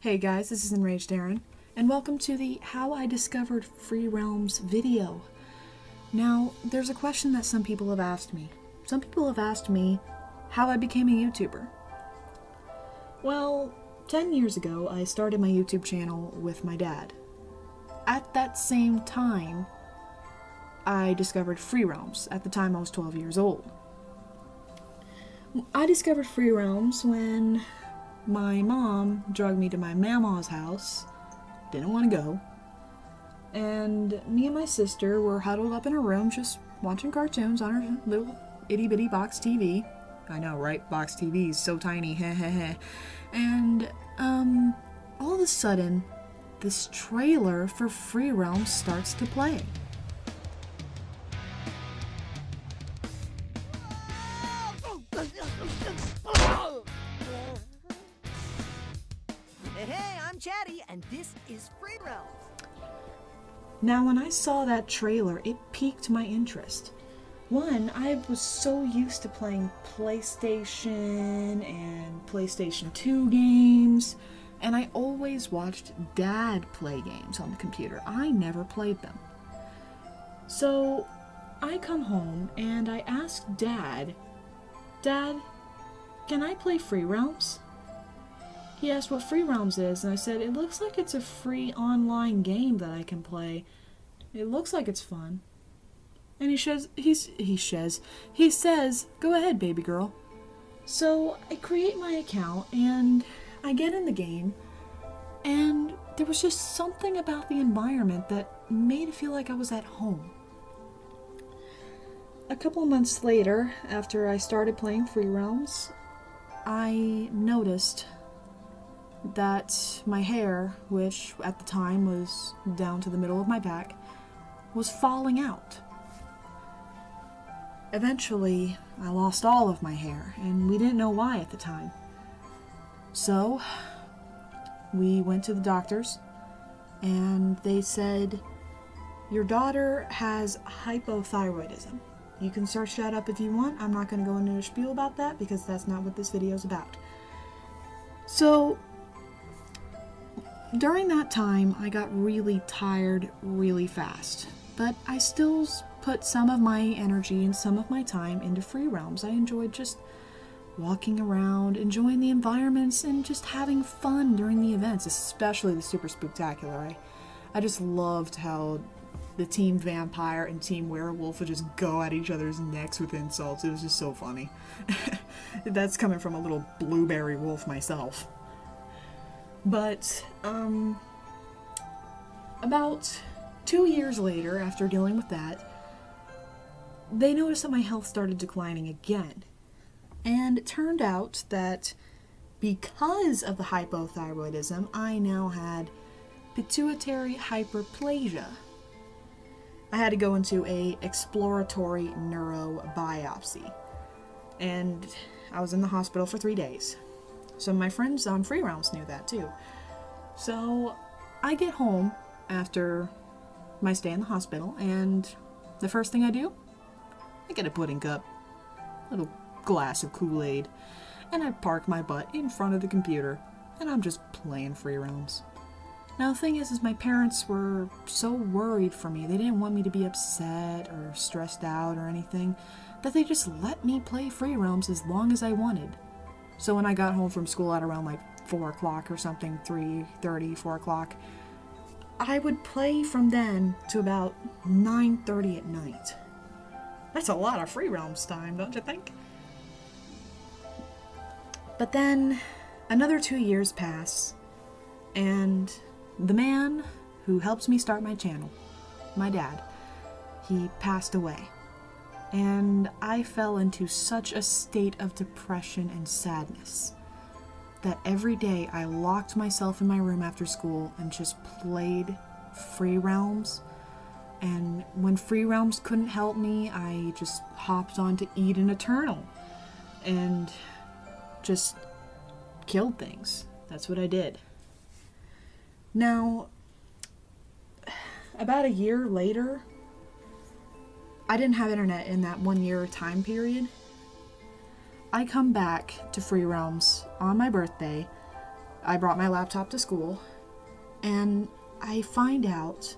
Hey guys, this is Enraged Aaron, and welcome to the How I Discovered Free Realms video. Now, there's a question that some people have asked me. Some people have asked me how I became a YouTuber. Well, 10 years ago, I started my YouTube channel with my dad. At that same time, I discovered Free Realms. At the time, I was 12 years old. I discovered Free Realms when my mom drugged me to my mama's house, didn't want to go, and me and my sister were huddled up in a room just watching cartoons on our little itty-bitty box TV. I know, right? Box TV is so tiny, heh heh heh. And, all of a sudden, this trailer for Free Realms starts to play. Hey, I'm Chatty, and this is Free Realms. Now, when I saw that trailer, it piqued my interest. One, I was so used to playing PlayStation and PlayStation 2 games, and I always watched Dad play games on the computer. I never played them. So, I come home and I ask Dad, "Dad, can I play Free Realms?" He asked what Free Realms is, and I said, "It looks like it's a free online game that I can play. It looks like it's fun." And he says, "Go ahead, baby girl." So I create my account, and I get in the game, and there was just something about the environment that made it feel like I was at home. A couple of months later, after I started playing Free Realms, I noticed that my hair, which at the time was down to the middle of my back, was falling out. Eventually, I lost all of my hair, and we didn't know why at the time. So, we went to the doctors, and they said, "Your daughter has hypothyroidism." You can search that up if you want. I'm not going to go into a spiel about that because that's not what this video is about. So, during that time, I got really tired really fast, but I still put some of my energy and some of my time into Free Realms. I enjoyed just walking around, enjoying the environments, and just having fun during the events, especially the Super Spooktacular. I just loved how the Team Vampire and Team Werewolf would just go at each other's necks with insults. It was just so funny. That's coming from a little blueberry wolf myself. But, about 2 years later, after dealing with that, they noticed that my health started declining again. And it turned out that because of the hypothyroidism, I now had pituitary hyperplasia. I had to go into a exploratory neurobiopsy. And I was in the hospital for 3 days. So my friends on Free Realms knew that too. So I get home after my stay in the hospital, and the first thing I do, I get a pudding cup, a little glass of Kool-Aid, and I park my butt in front of the computer, and I'm just playing Free Realms. Now the thing is my parents were so worried for me. They didn't want me to be upset or stressed out or anything, that they just let me play Free Realms as long as I wanted. So when I got home from school at around like 4 o'clock or something, 3:30, 4 o'clock, I would play from then to about 9:30 at night. That's a lot of Free Realms time, don't you think? But then another 2 years pass, and the man who helps me start my channel, my dad, he passed away. And I fell into such a state of depression and sadness that every day I locked myself in my room after school and just played Free Realms. And when Free Realms couldn't help me, I just hopped on to Eden Eternal and just killed things. That's what I did. Now, about a year later, I didn't have internet in that 1 year time period. I come back to Free Realms on my birthday I brought my laptop to school, and I find out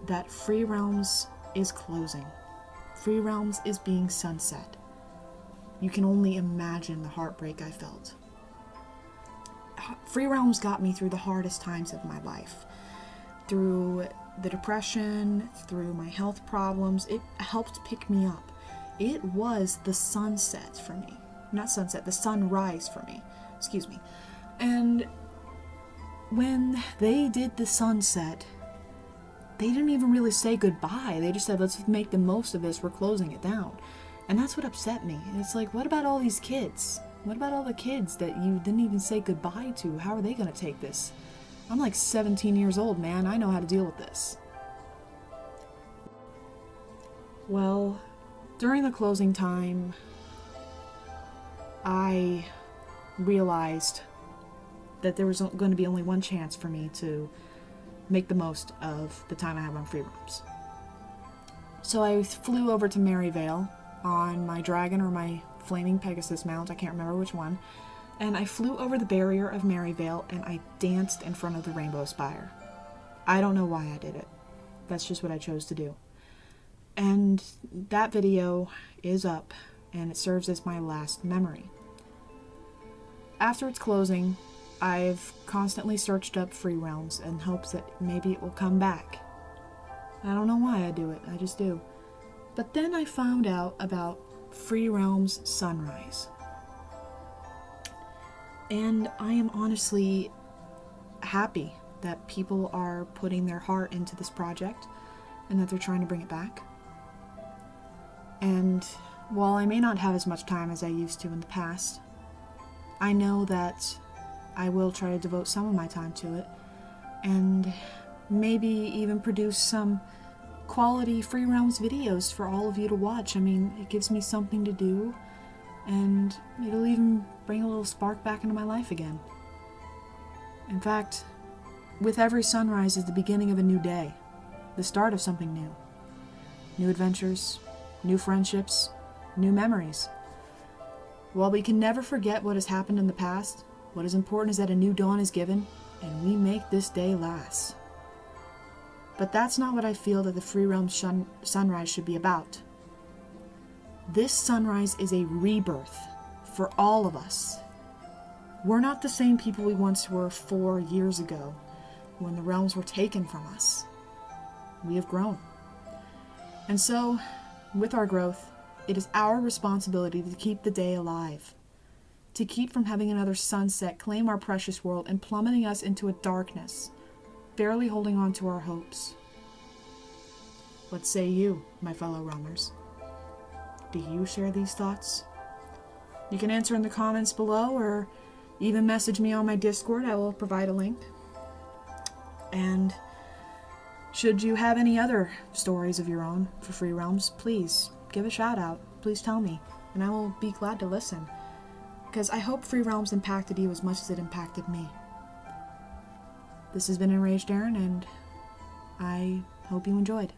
that Free Realms is closing. Free Realms is being sunset. You can only imagine the heartbreak I felt. Free Realms got me through the hardest times of my life. Through the depression, through my health problems, it helped pick me up. It was the sunset for me. Not sunset, the sunrise for me. Excuse me. And when they did the sunset, they didn't even really say goodbye. They just said, let's make the most of this, we're closing it down. And that's what upset me. It's like, what about all these kids? What about all the kids that you didn't even say goodbye to? How are they going to take this? I'm like 17 years old, man. I know how to deal with this. Well, during the closing time, I realized that there was going to be only one chance for me to make the most of the time I have on Free Realms. So I flew over to Maryvale on my dragon or my flaming Pegasus mount, I can't remember which one, and I flew over the barrier of Maryvale and I danced in front of the Rainbow Spire. I don't know why I did it. That's just what I chose to do. And that video is up, and it serves as my last memory. After its closing, I've constantly searched up Free Realms in hopes that maybe it will come back. I don't know why I do it, I just do. But then I found out about Free Realms Sunrise. And I am honestly happy that people are putting their heart into this project and that they're trying to bring it back. And while I may not have as much time as I used to in the past, I know that I will try to devote some of my time to it and maybe even produce some quality Free Realms videos for all of you to watch. I mean, it gives me something to do, and it'll even bring a little spark back into my life again. In fact, with every sunrise is the beginning of a new day, the start of something new. New adventures, new friendships, new memories. While we can never forget what has happened in the past, what is important is that a new dawn is given, and we make this day last. But that's not what I feel that the Free Realms sunrise should be about. This sunrise is a rebirth for all of us. We're not the same people we once were 4 years ago when the realms were taken from us. We have grown. And so, with our growth, it is our responsibility to keep the day alive, to keep from having another sunset claim our precious world and plummeting us into a darkness, barely holding on to our hopes. What say you, my fellow realmers? Do you share these thoughts? You can answer in the comments below or even message me on my Discord. I will provide a link. And should you have any other stories of your own for Free Realms, please give a shout out. Please tell me, and I will be glad to listen. Because I hope Free Realms impacted you as much as it impacted me. This has been Enraged Aaron, and I hope you enjoyed.